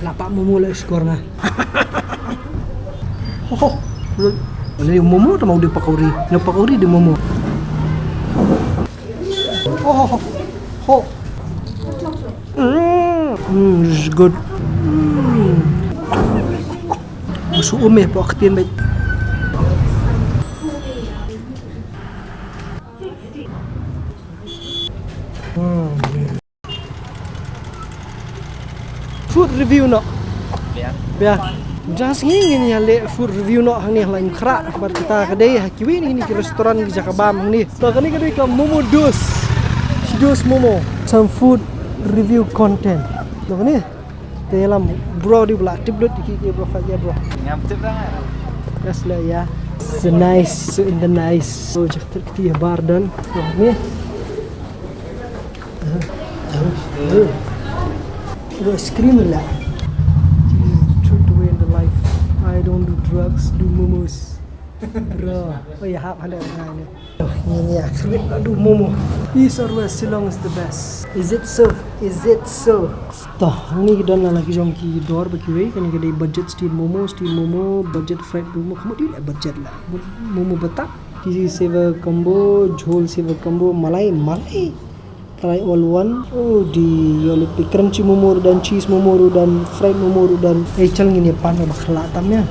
Lapak momo lah skor na. Oh, boleh momo atau mau di pakori? Na pakori di momo. Oh. This is good. Masuk umeh po aktin baik. Food review no. Ya. Just ngin ya le food review no hang ni lain khra pat kita kedai hakiwi ni ke restoran di Jakabam ni. To kani kedai ka momo dos. Dos momo. Some food review content. To kani dalam bro di belah tiblut di bro faja bro. Ngam tip dah. Yes lah ya. So nice, so in the nice. So jakter kiti bardan. To ni. Ice cream lah. Truth away in the life. I don't do drugs, do momos. Bro, oh ya hap ada ni. Ini ya, krit do momo. East or west, Shillong is the best. Is it so? Is it so? Toh, ni kita nak lagi jom ki door berkiwei. Kan kita budget steam momo, budget fried momo. Kamu dia budget lah. Momo betak. Kisi seva combo, jhol seva combo, malai. Try all one. Oh di oleh crunchy momo dan cheese momo dan fried momo dan echal ngini pan bakla tamnya.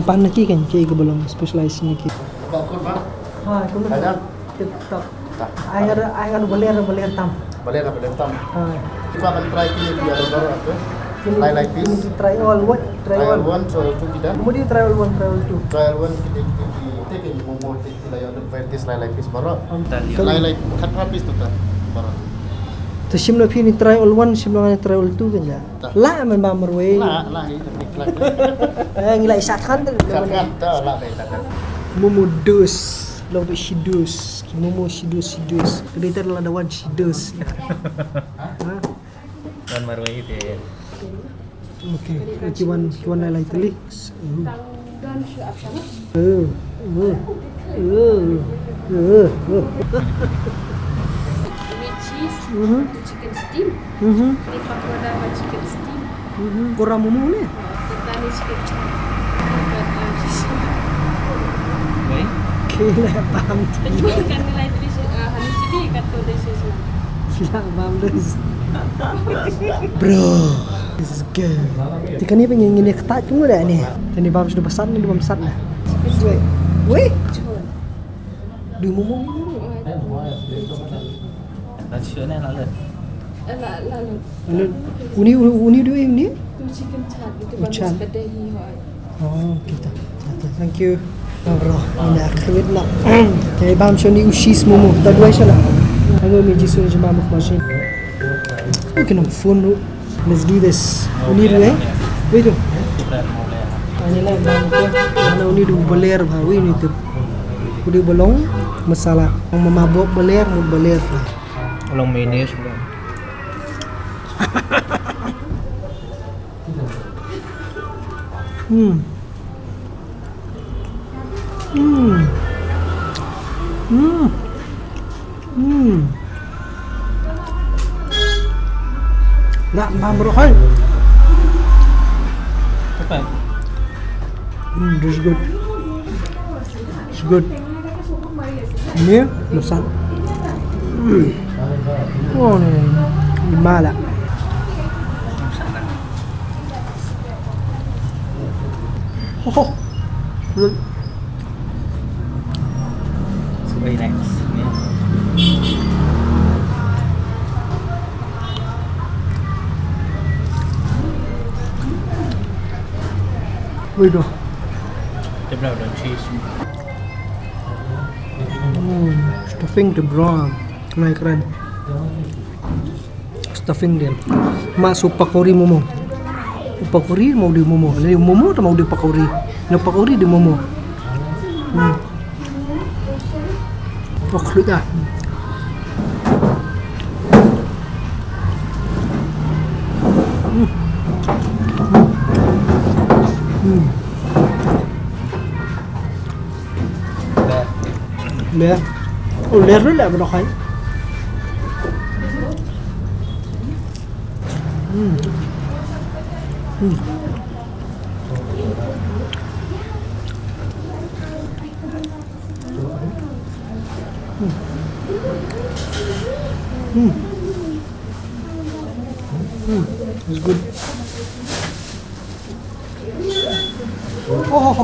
Pan ki kan ke belum specialize ni ki. Bakor ba? Ha, kau nak TikTok. Air beler tam. Boleh tam. Ha. Kita akan try ni dia baru apa? Try like this. Try all what? Trial one, so two kita. Kemudian trial one, trial two. Trial one kita take in momo kita yang ada this like this baru. Kalau Like cut habis tu kan baru. tu simla pi ni trial one, simla ni trial two kan ya. La man ba marway. Lah ini like. Ngilai satkan tu. Kan dah lah kan. Momo dos. Love shidus. Momo shidus. Kedai tu ada one shidus. Dan marwai itu. Okay, kiwan lalai tali. Cheese, chicken steam, ini pakoda sama chicken steam, Korang momo ni. tadi chicken chop, Baik. Kila paham. penjual kan nilai tadi hani jadi kata dia semua. Kila paham des. Bro, this is good. Tika ni pengen ngini ketat cuma dah ni. Tadi paham sudah besar ni, belum besar lah. Wait. Di momo. Dan sure ni lalu. Lalu, Uni dua ini. tu chicken chop itu Chop. bagus kedai hoi. Oh, kita. Thank you. Bro, ini akhirnya nak. Jadi paham ni ushis momo. Tak dua salah. Aku meji suruh jemaah mukmasin. Okay, nam phone ru. Let's do this. Uni dua. Wait tu. Ini lah bang tu. Mana uni dua beler bahawi ni tu. Kudi bolong masalah. Yang memabuk beler, mau beler. Ulang mayonnaise belum. Nak bro hai. Apa? This is good. It's good. Ini masak. Oh ni. Malak. Oh. Good. It's very nice. Wait tu. Dia berapa dan cheese. Stuffing the brown. Mai keren. Stuffing dia. Masuk pakori momo. Pakori mau di momo. Lalu momo atau mau di pakori? Nak pakori di momo. Oh, kelut dah. Lẹ. Lẹ rất là độc hại. It's good. Oh,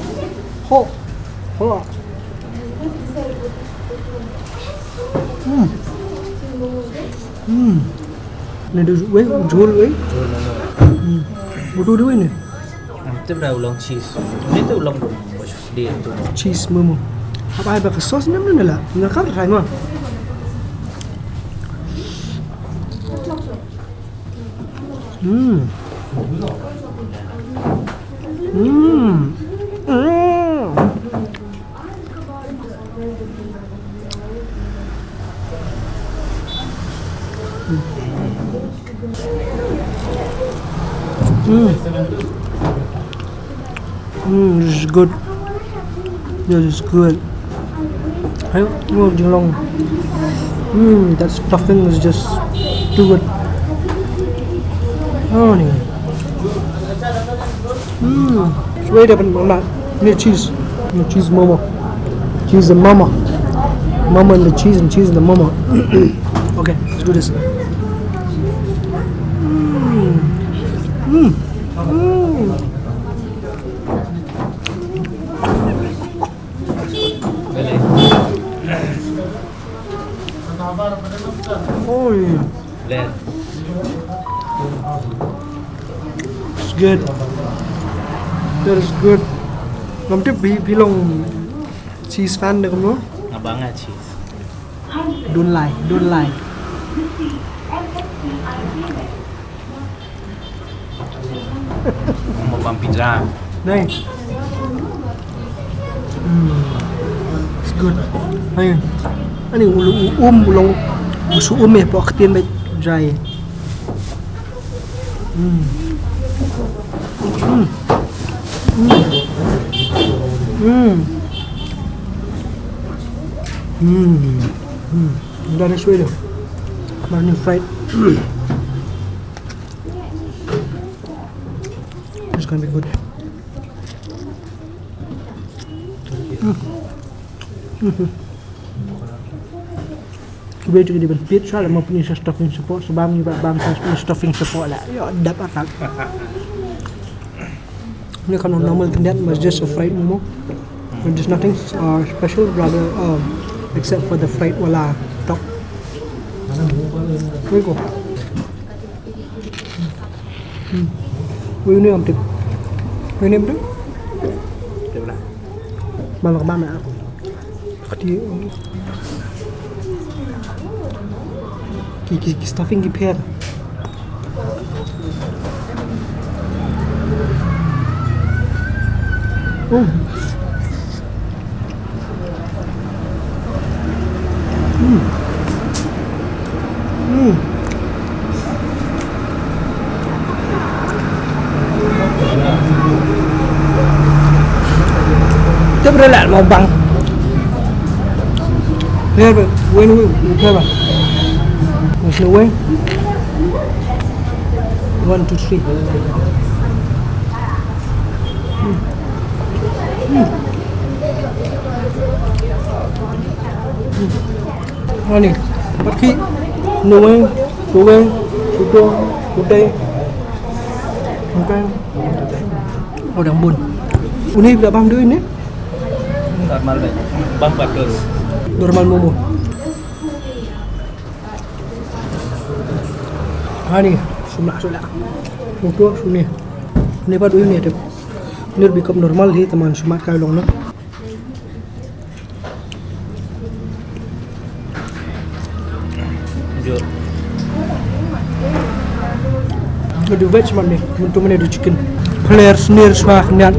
oh, oh. Này được vậy, chua vậy. Bố đuôi đuôi này. Itu dah ulang cheese. Ini tu ulang baju sedih tu. Cheese momo. Apa ai pakai sos ni mana lah? Nak kau try mah. This is good. This is good. Ayo, long. That stuffing is just too good. Oh nih. Wait up and need cheese. No cheese mama. Cheese and mama. Mama and the cheese and cheese and the mama. Okay, let's do this. Oh yeah. Lihat. It's good. That is good. Ngắm tiếp bị lòng cheese fan được không nó? Abangnya cheese. Don't lie. Mau bang pizza. Đây. It's good. Ayun. Ani ulong gusto po aktin may dry. That is really marine fried. It's gonna be good. Bây giờ đi bên biết sao là một cái stuffing support, so bam như vậy bam stuffing support là đập attack. Ini kan normal condensed, but just a fried momo. There's nothing special, rather except for the fried wala top. Here you go. Ini am tip. Ini am tip. Malah ke mana? Di stuffing की फेर Tiếp đây lại màu bằng nghe vậy quên nghe vậy there's no way 1, 2, 3 Ini bắt khí no way cố gắng cố đây ok đang buồn ini udah bang ini Normal deh. Bang 4 dulu. normal momo. Ini sumla. Untuk sini. Ini pada ini ada. Ini become normal hi teman sumat kau long na. Jujur. Ada veg mana? Untuk mana ada chicken. Player sendiri suah niat.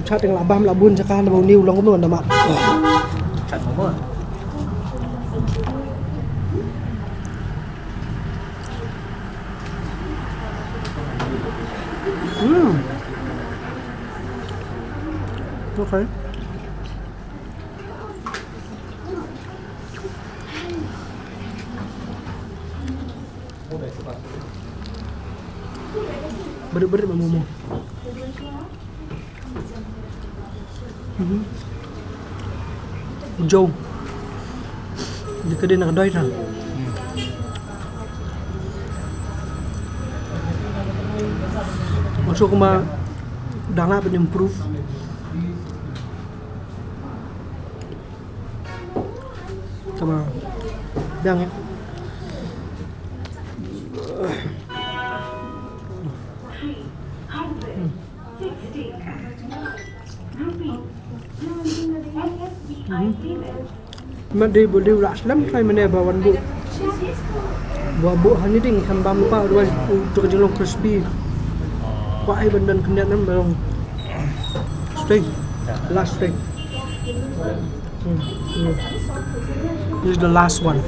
Chat yang labam labun cakap labun ni ulang tu mana mak. Chat momo. Okay. Berit-berit mà momo. Dâu. Jadi kedai nak kedai dah. Masuk kuma dah nak improve. Sama biang ya. Mà đi bộ điều lạ lắm thay mà nè bà văn bộ và bộ hắn nhất định khăn băm pa rồi cho cái lòng crispy qua ai bên đơn kena lắm mà lòng steak last steak this is the last one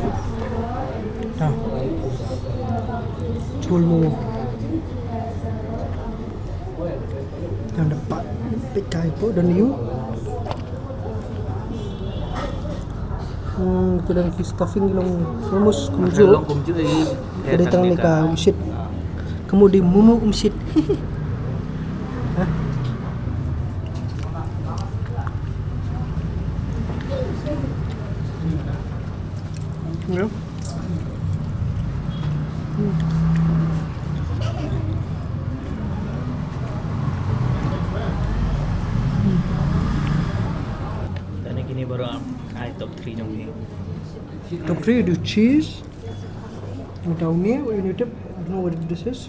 now chul momo yang dapat pecah itu dan you kedai stuffing long hummus kumju Long cũng chứ gì. kedai tang ni ka umsit kemudian mumu umsit ya Dan ini baru ai top 3 trong ini. top 3 do cheese and down here what you need to I don't know what this is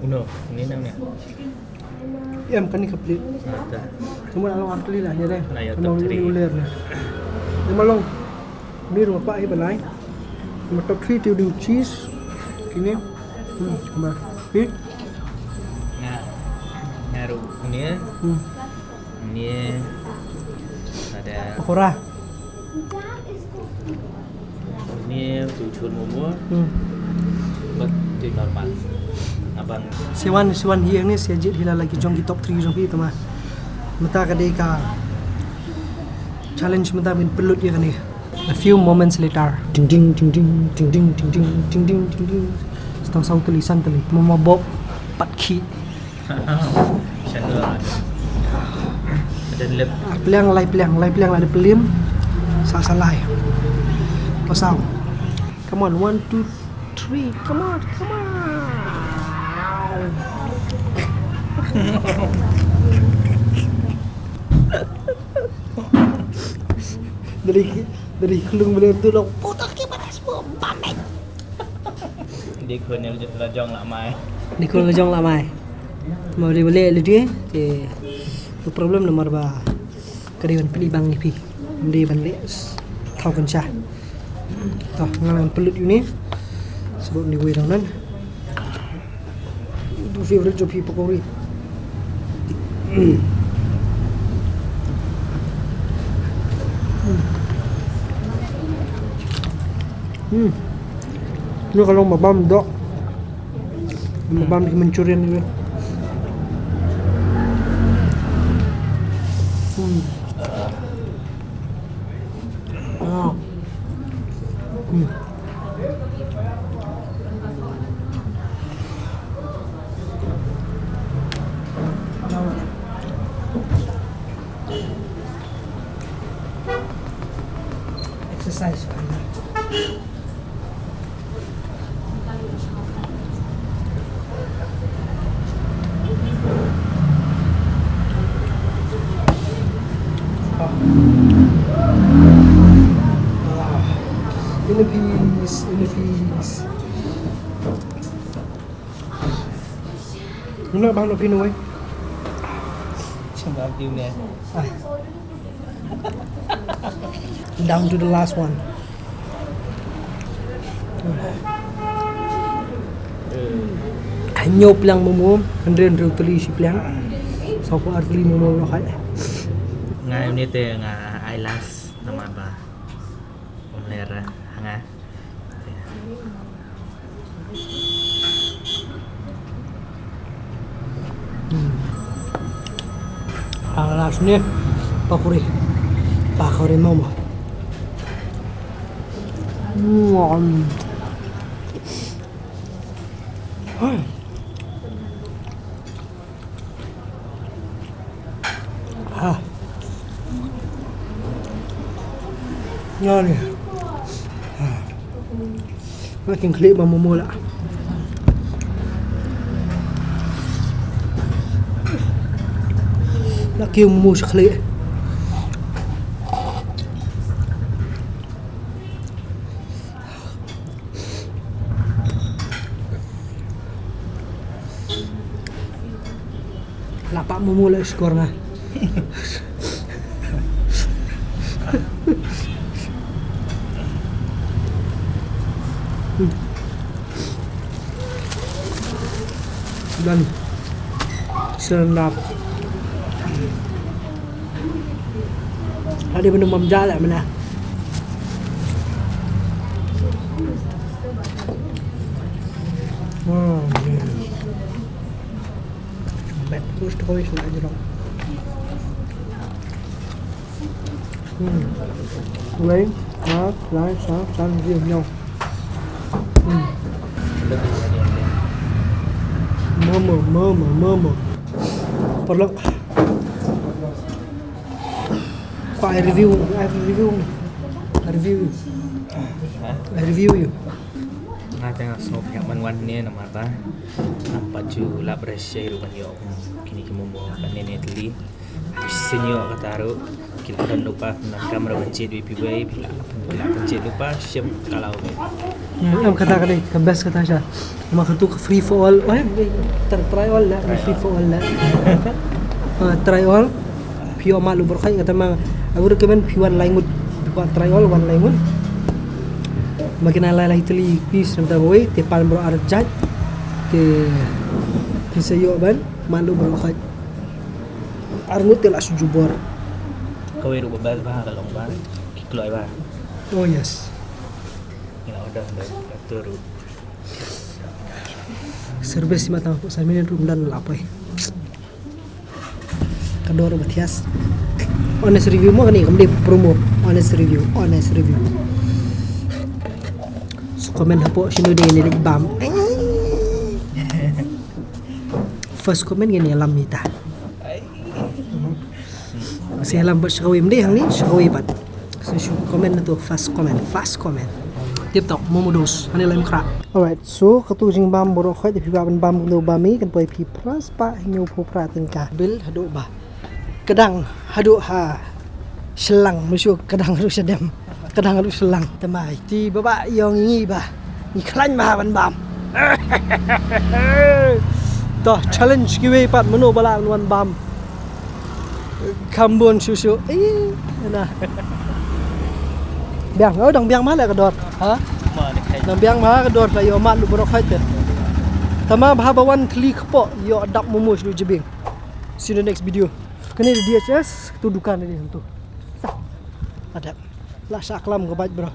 Uno, ini namanya. em kan ni kaplit Ada. cuma along artli lah ni deh Nah, ya, mau top three. uler ni cuma long ni rumah pak ai balai cuma top 3 tu do cheese kini cuma ni Nga. Ngaru ini. Ini ada pakora ini tujuan momo buat di normal. Abang Siwan hiang ni saya jit hila lagi jong ki top 3 jong ki tama. Mata kadai ka challenge mata min pelut dia kan ni. A few moments later, ding ding ding ding ding ding ding ding ding ding ding ding. Setang sau tulisan tali. Mama Bob pat ki. channel dan lep Peliang ada pelim. Salah. Pasal. Come on, 1 2 3. Come on. dari kelung beliau tu long putar ke mana semua panik di khun yang lajong lak mai di kelung lejong lah mai mau dibeli lu dia tu problem nomor ba kediwan pelibang ni pi di ban le thau kan cha toh ngalan pelut ini sebab ni way dang nan tu favorite job people ko ri Ini kalau mabam dok, mabam di Manchurian ni. Exercise. In a piece. Nó bao nhiêu pin rồi? Sampai tim ni. Down to the last one. Nyop lang mo hundred tuli si plang. So ko artli mo lokal. Ngai ni te nga eyelash nama ba. Omlera nga. Alas ni pakuri momo. Ngon ni. Makin klik momo lah. Nak kêu momo sekali. Lapak momo lah skor nah. Dan senap. Ada benda mamja lah mana. Bet terus terus nak jeruk. Lấy đó lái sáu xanh riêng nhau. Mơ perlu kok review you Nga tengah sop yang man ni nama ta. Nampak ju lab resya ruban yo. Kini kimo kan ni teli. Senyo kataru kita dan lupa dengan kamera pencet WPW bila pencet lupa siap kalau em kata ni ke best kata saya maka tu free for all try all lah free for all lah try all pure malu berkait kata mah aku recommend pure language buat try all one language makin ala teli piece nampak boy tepal bro arjat ke sayo ban malu berkait armut telah sujubor kau iru babal bah kalau bah kiklo bah oh yes ina udah turu service mata aku saya minum room dan lapai kador batias honest review mo kani kamdi promo honest review so comment hapo sino din ni bam first comment gini alam nita saya lambat syakawi mendih yang ni syakawi pat so komen na tu fast comment tiếp tục momodos hani laim kra alright so katu jing bam boro khoi de piba bam no bami kan poi pi pras pa nyu pho pra tingka bil hadu ba kadang hadu ha selang musuh kadang hadu sedem kadang hadu selang temai ti baba yong ngi ba ni klan ma ban bam to challenge kiwe pat mono bala wan bam Kambon susu, nah, biang, dang biang mana kedor, ha? Dang biang mana kedor lah, yo mat lu berok hati. Tama bahabawan klik po, yo adap mumus lu jebing. See you the next video. Kini di DHS, ketudukan ini untuk, adap, lah saklam kebat bro.